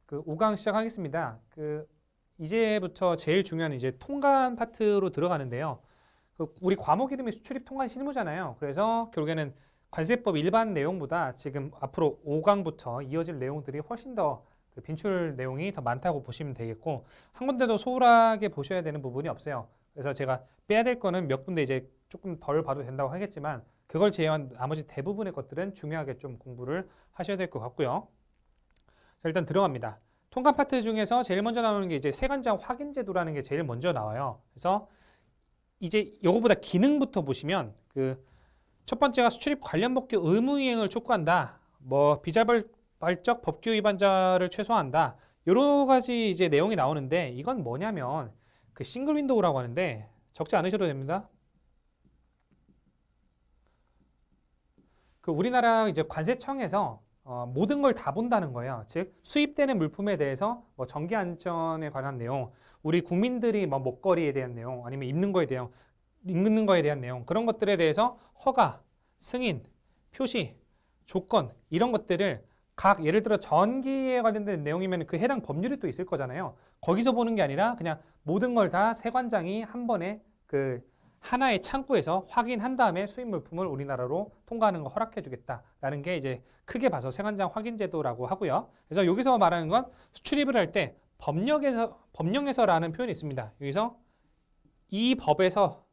그 5강 시작하겠습니다. 이제부터 제일 중요한 이제 통관 파트로 들어가는데요. 우리 과목 이름이 수출입 통관 실무잖아요. 그래서 결국에는 관세법 일반 내용보다 지금 앞으로 5강부터 이어질 내용들이 훨씬 더 빈출 내용이 더 많다고 보시면 되겠고, 한 군데도 소홀하게 보셔야 되는 부분이 없어요. 그래서 제가 빼야 될 거는 몇 군데 이제 조금 덜 봐도 된다고 하겠지만, 그걸 제외한 나머지 대부분의 것들은 중요하게 좀 공부를 하셔야 될 것 같고요. 자, 일단 들어갑니다. 통관 파트 중에서 제일 먼저 나오는 게 이제 세관장 확인 제도라는 게 제일 먼저 나와요. 그래서 이제 요거보다 기능부터 보시면 첫 번째가 수출입 관련 법규 의무 이행을 촉구한다. 뭐 비자발적 법규 위반자를 최소화한다. 여러 가지 이제 내용이 나오는데, 이건 뭐냐면 싱글 윈도우라고 하는데 적지 않으셔도 됩니다. 우리나라 이제 관세청에서 모든 걸 다 본다는 거예요. 즉 수입되는 물품에 대해서 뭐 전기 안전에 관한 내용, 우리 국민들이 뭐 먹거리에 대한 내용, 아니면 입는 거에 대한 내용, 그런 것들에 대해서 허가, 승인, 표시, 조건 이런 것들을 각 예를 들어 전기에 관련된 내용이면 그 해당 법률이 또 있을 거잖아요. 거기서 보는 게 아니라 그냥 모든 걸 다 세관장이 한 번에 하나의 창구에서 확인한 다음에 수입 물품을 우리나라로 통과하는 거 허락해 주겠다라는 게 이제 크게 봐서 세관장 확인 제도라고 하고요. 그래서 여기서 말하는 건 수출입을 할 때 법령에서라는 표현이 있습니다. 여기서 이 법에서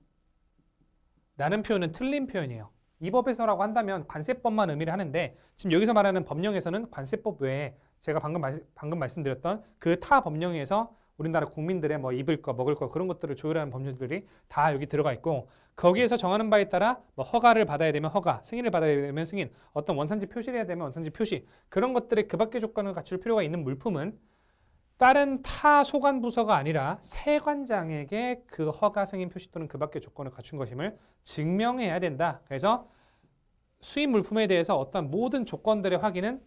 라는 표현은 틀린 표현이에요. 이 법에서라고 한다면 관세법만 의미를 하는데, 지금 여기서 말하는 법령에서는 관세법 외에 제가 방금 말씀드렸던 그 타 법령에서 우리나라 국민들의 뭐 입을 거, 먹을 거 그런 것들을 조율하는 법률들이 다 여기 들어가 있고, 거기에서 정하는 바에 따라 뭐 허가를 받아야 되면 허가, 승인을 받아야 되면 승인, 어떤 원산지 표시를 해야 되면 원산지 표시, 그런 것들의 그 밖의 조건을 갖출 필요가 있는 물품은 다른 타 소관 부서가 아니라 세관장에게 그 허가, 승인, 표시 또는 그 밖의 조건을 갖춘 것임을 증명해야 된다. 그래서 수입 물품에 대해서 어떤 모든 조건들의 확인은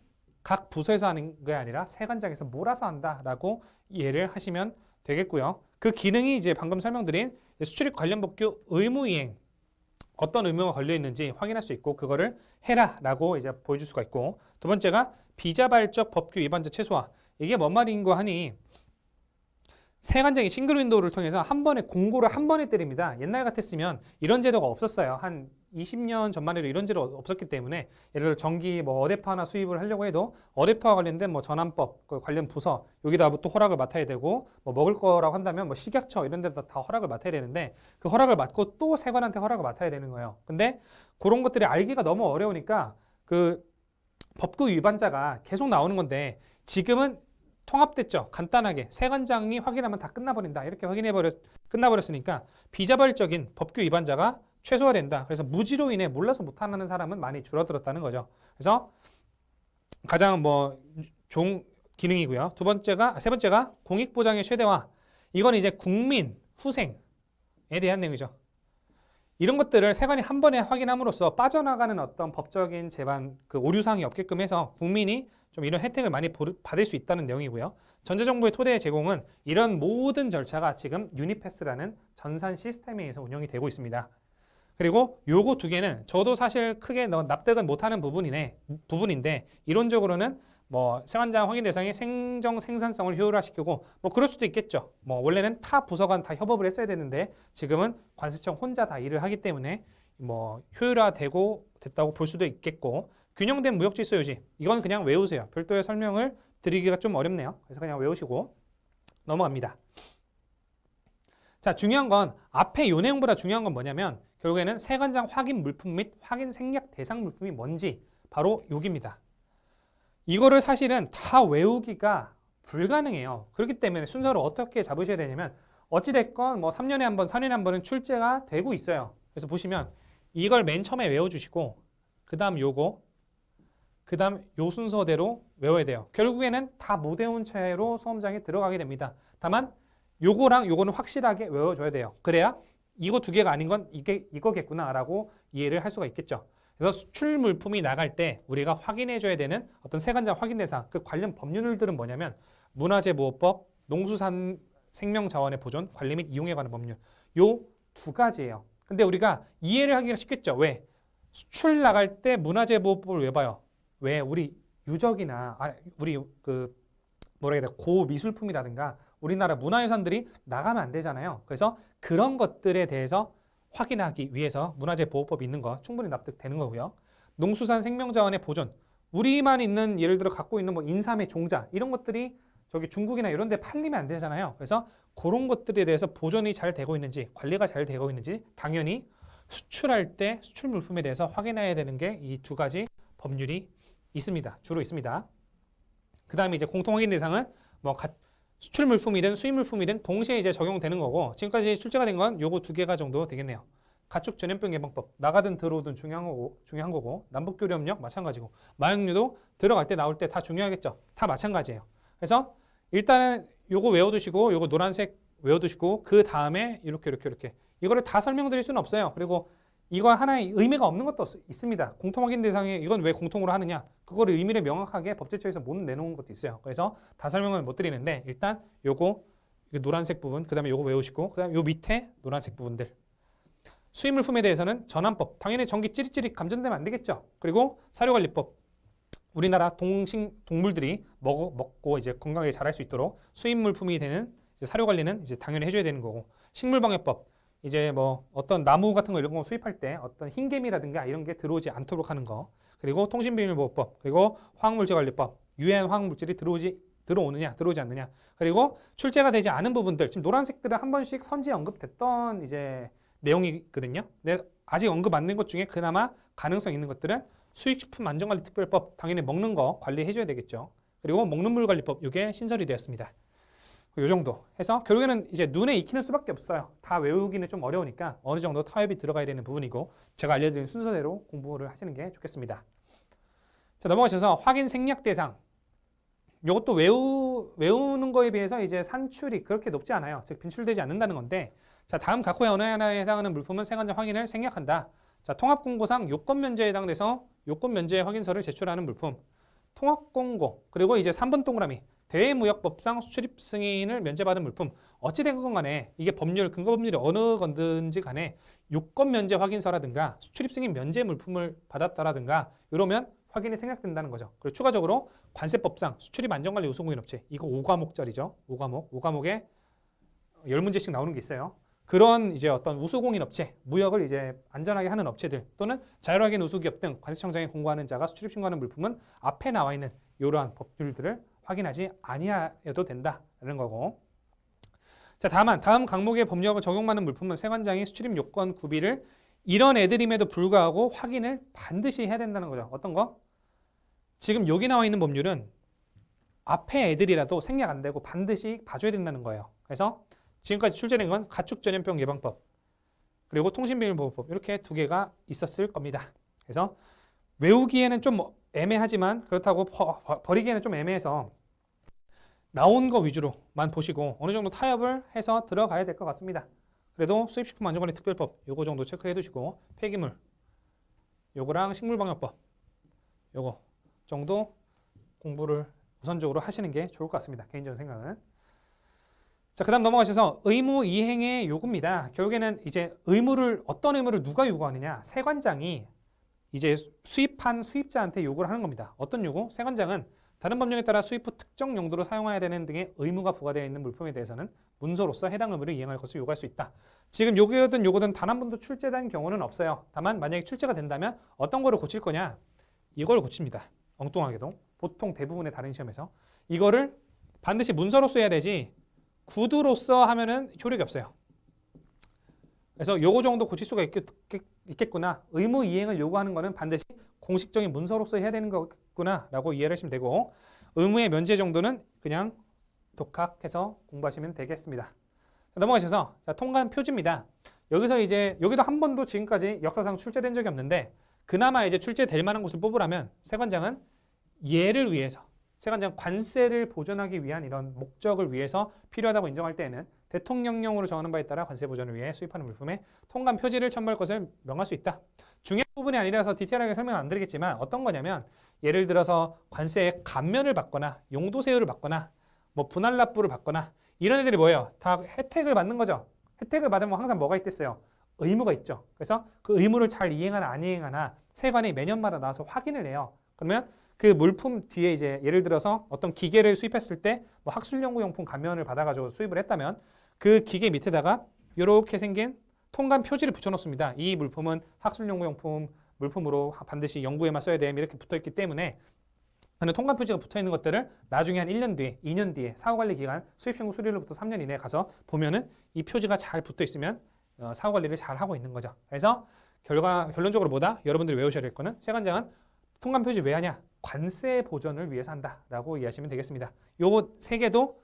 각 부서에서 하는 게 아니라 세관장에서 몰아서 한다라고 이해를 하시면 되겠고요. 그 기능이 이제 방금 설명드린 수출입 관련 법규 의무 이행, 어떤 의무가 걸려 있는지 확인할 수 있고 그거를 해라라고 이제 보여줄 수가 있고, 두 번째가 비자발적 법규 위반자 최소화. 이게 뭔 말인고 하니, 세관장이 싱글 윈도우를 통해서 한 번에 공고를 한 번에 때립니다. 옛날 같았으면 이런 제도가 없었어요. 한 20년 전만 해도 이런 제도 없었기 때문에, 예를 들어 전기 뭐 어댑터나 수입을 하려고 해도 어댑터와 관련된 뭐 전환법 관련 부서 여기다 또 허락을 맡아야 되고, 뭐 먹을 거라고 한다면 뭐 식약처 이런 데다 다 허락을 맡아야 되는데, 그 허락을 맡고 또 세관한테 허락을 맡아야 되는 거예요. 근데 그런 것들이 알기가 너무 어려우니까 법규 위반자가 계속 나오는 건데, 지금은 통합됐죠. 간단하게 세관장이 확인하면 다 끝나버린다. 이렇게 끝나버렸으니까 비자발적인 법규 위반자가 최소화된다. 그래서 무지로 인해 몰라서 못하는 사람은 많이 줄어들었다는 거죠. 그래서 가장 좋은 기능이고요. 세 번째가 공익보장의 최대화. 이건 이제 국민, 후생에 대한 내용이죠. 이런 것들을 세관이 한 번에 확인함으로써 빠져나가는 어떤 법적인 오류사항이 없게끔 해서 국민이 좀 이런 혜택을 많이 받을 수 있다는 내용이고요. 전자정보의 토대 제공은 이런 모든 절차가 지금 유니패스라는 전산 시스템에 의해서 운영이 되고 있습니다. 그리고 요거 두 개는 저도 사실 크게 납득은 못하는 부분인데, 이론적으로는 세관장 확인 대상의 생정 생산성을 효율화시키고 그럴 수도 있겠죠. 원래는 타 부서간 다 협업을 했어야 되는데 지금은 관세청 혼자 다 일을 하기 때문에 됐다고 볼 수도 있겠고, 균형된 무역질서 유지, 이건 그냥 외우세요. 별도의 설명을 드리기가 좀 어렵네요. 그래서 그냥 외우시고 넘어갑니다. 자, 중요한 건 앞에 요 내용보다 중요한 건 뭐냐면, 결국에는 세관장 확인 물품 및 확인 생략 대상 물품이 뭔지 바로 여기입니다. 이거를 사실은 다 외우기가 불가능해요. 그렇기 때문에 순서를 어떻게 잡으셔야 되냐면, 어찌됐건 3년에 한 번, 4년에 한 번은 출제가 되고 있어요. 그래서 보시면 이걸 맨 처음에 외워주시고, 그 다음 요거, 그 다음 요 순서대로 외워야 돼요. 결국에는 다 못 외운 채로 수험장에 들어가게 됩니다. 다만 요거랑 요거는 확실하게 외워줘야 돼요. 그래야 이거 두 개가 아닌 건 이거겠구나 라고 이해를 할 수가 있겠죠. 그래서 수출 물품이 나갈 때 우리가 확인해줘야 되는 어떤 세관장 확인 대상, 그 관련 법률들은 뭐냐면 문화재보호법, 농수산생명자원의 보존, 관리 및 이용에 관한 법률, 요 두 가지예요. 근데 우리가 이해를 하기가 쉽겠죠. 왜? 수출 나갈 때 문화재보호법을 왜 봐요? 왜 우리 유적이나 우리 뭐라 해야 돼? 고미술품이라든가 우리나라 문화유산들이 나가면 안 되잖아요. 그래서 그런 것들에 대해서 확인하기 위해서 문화재 보호법이 있는 거 충분히 납득되는 거고요. 농수산 생명자원의 보존. 우리만 있는 예를 들어 갖고 있는 뭐 인삼의 종자 이런 것들이 저기 중국이나 이런 데 팔리면 안 되잖아요. 그래서 그런 것들에 대해서 보존이 잘 되고 있는지 관리가 잘 되고 있는지 당연히 수출할 때 수출 물품에 대해서 확인해야 되는 게 이 두 가지 법률이 있습니다. 주로 있습니다. 그 다음에 이제 공통 확인 대상은 뭐 수출 물품이든 수입 물품이든 동시에 이제 적용되는 거고 지금까지 출제가 된 건 요거 두 개가 정도 되겠네요. 가축 전염병 예방법 나가든 들어오든 중요한 거고 남북교류협력 마찬가지고 마약류도 들어갈 때 나올 때 다 중요하겠죠. 다 마찬가지예요. 그래서 일단은 요거 외워두시고 요거 노란색 외워두시고 그 다음에 이렇게 이거를 다 설명드릴 수는 없어요. 그리고 이거 하나의 의미가 없는 것도 있습니다. 공통 확인 대상에 이건 왜 공통으로 하느냐 그거를 의미를 명확하게 법제처에서 못 내놓은 것도 있어요. 그래서 다 설명을 못 드리는데 일단 요거 노란색 부분 그 다음에 요거 외우시고 그 다음에 요 밑에 노란색 부분들 수입 물품에 대해서는 전환법 당연히 전기 찌릿찌릿 감전되면 안 되겠죠. 그리고 사료관리법 우리나라 동물들이 먹고 이제 건강하게 자랄 수 있도록 수입 물품이 되는 이제 사료 관리는 이제 당연히 해줘야 되는 거고 식물방해법 이제 뭐 어떤 나무 같은 거 이런 거 수입할 때 어떤 흰개미라든가 이런 게 들어오지 않도록 하는 거 그리고 통신비밀보호법 그리고 화학물질관리법 유해한 화학물질이 들어오지 않느냐 그리고 출제가 되지 않은 부분들 지금 노란색들은 한 번씩 선지에 언급됐던 이제 내용이거든요. 근데 아직 언급 안 된 것 중에 그나마 가능성 있는 것들은 수익식품 안전관리특별법 당연히 먹는 거 관리해줘야 되겠죠. 그리고 먹는 물 관리법 이게 신설이 되었습니다. 요 정도 해서 결국에는 이제 눈에 익히는 수밖에 없어요. 다 외우기는 좀 어려우니까 어느 정도 타협이 들어가야 되는 부분이고 제가 알려드린 순서대로 공부를 하시는 게 좋겠습니다. 자 넘어가셔서 확인 생략 대상 이것도 외우는 거에 비해서 이제 산출이 그렇게 높지 않아요. 즉 빈출되지 않는다는 건데 자 다음 각호의 어느 하나에 해당하는 물품은 세관장 확인을 생략한다. 자 통합공고상 요건 면제에 해당돼서 요건 면제 확인서를 제출하는 물품 통합공고 그리고 이제 3번 동그라미 대외무역법상 수출입 승인을 면제받은 물품 어찌된 건 간에 이게 법률 근거 법률이 어느 건든지 간에 요건 면제 확인서라든가 수출입 승인 면제 물품을 받았다라든가 이러면 확인이 생략된다는 거죠. 그리고 추가적으로 관세법상 수출입 안전관리 우수공인 업체 이거 5과목짜리죠. 5과목에 10문제씩 나오는 게 있어요. 그런 이제 어떤 우수공인 업체, 무역을 이제 안전하게 하는 업체들 또는 자율확인 우수기업 등 관세청장에 공고하는 자가 수출입 신고하는 물품은 앞에 나와 있는 이러한 법률들을 확인하지 아니하여도 된다는 거고. 자, 다음 강목의 법령을 적용받는 물품은 세관장이 수출입 요건 구비를 이런 애들임에도 불구하고 확인을 반드시 해야 된다는 거죠. 어떤 거? 지금 여기 나와 있는 법률은 앞에 애들이라도 생략 안 되고 반드시 봐줘야 된다는 거예요. 그래서 지금까지 출제된 건 가축 전염병 예방법 그리고 통신비밀보호법 이렇게 두 개가 있었을 겁니다. 그래서 외우기에는 좀 애매하지만 그렇다고 버리기에는 좀 애매해서 나온 거 위주로만 보시고 어느 정도 타협을 해서 들어가야 될 것 같습니다. 그래도 수입식품 안전관리 특별법 요거 정도 체크해 두시고 폐기물 요거랑 식물방역법 요거 정도 공부를 우선적으로 하시는 게 좋을 것 같습니다. 개인적인 생각은. 자, 그 다음 넘어가셔서 의무 이행의 요구입니다. 결국에는 이제 어떤 의무를 누가 요구하느냐 세관장이 이제 수입한 수입자한테 요구를 하는 겁니다. 어떤 요구? 세관장은 다른 법령에 따라 수입 후 특정 용도로 사용해야 되는 등의 의무가 부과되어 있는 물품에 대해서는 문서로서 해당 의무를 이행할 것을 요구할 수 있다. 지금 요거든 단 한 번도 출제된 경우는 없어요. 다만 만약에 출제가 된다면 어떤 거를 고칠 거냐? 이걸 고칩니다. 엉뚱하게도. 보통 대부분의 다른 시험에서. 이거를 반드시 문서로서 해야 되지 구두로서 하면은 효력이 없어요. 그래서 요거 정도 고칠 수가 있겠구나. 의무 이행을 요구하는 거는 반드시 공식적인 문서로서 해야 되는 거구나 라고 이해를 하시면 되고 의무의 면제 정도는 그냥 독학해서 공부하시면 되겠습니다. 자, 넘어가셔서 자, 통관 표지입니다. 여기서 이제 여기도 한 번도 지금까지 역사상 출제된 적이 없는데 그나마 이제 출제될 만한 곳을 뽑으라면 세관장은 얘를 위해서 세관장 관세를 보전하기 위한 이런 목적을 위해서 필요하다고 인정할 때에는 대통령령으로 정하는 바에 따라 관세 보전을 위해 수입하는 물품에 통관 표지를 첨부할 것을 명할 수 있다. 중요한 부분이 아니라서 디테일하게 설명은 안 드리겠지만 어떤 거냐면 예를 들어서 관세의 감면을 받거나 용도세율을 받거나 뭐 분할 납부를 받거나 이런 애들이 뭐예요? 다 혜택을 받는 거죠. 혜택을 받으면 항상 뭐가 있겠어요? 의무가 있죠. 그래서 그 의무를 잘 이행하나 안 이행하나 세관이 매년마다 나와서 확인을 해요. 그러면 그 물품 뒤에 이제 예를 들어서 어떤 기계를 수입했을 때 뭐 학술연구용품 가면을 받아가지고 수입을 했다면 그 기계 밑에다가 이렇게 생긴 통관 표지를 붙여놓습니다. 이 물품은 학술연구용품 물품으로 반드시 연구에만 써야 돼 이렇게 붙어있기 때문에 그런 통관 표지가 붙어있는 것들을 나중에 한 1년 뒤에, 2년 뒤에 사후관리 기간 수입신고 수리로부터 3년 이내에 가서 보면은 이 표지가 잘 붙어있으면 사후관리를 잘 하고 있는 거죠. 그래서 결론적으로 뭐다? 여러분들이 외우셔야 될 거는 세관장은 통관 표지 왜 하냐? 관세 보전을 위해서 한다라고 이해하시면 되겠습니다. 요거 세 개도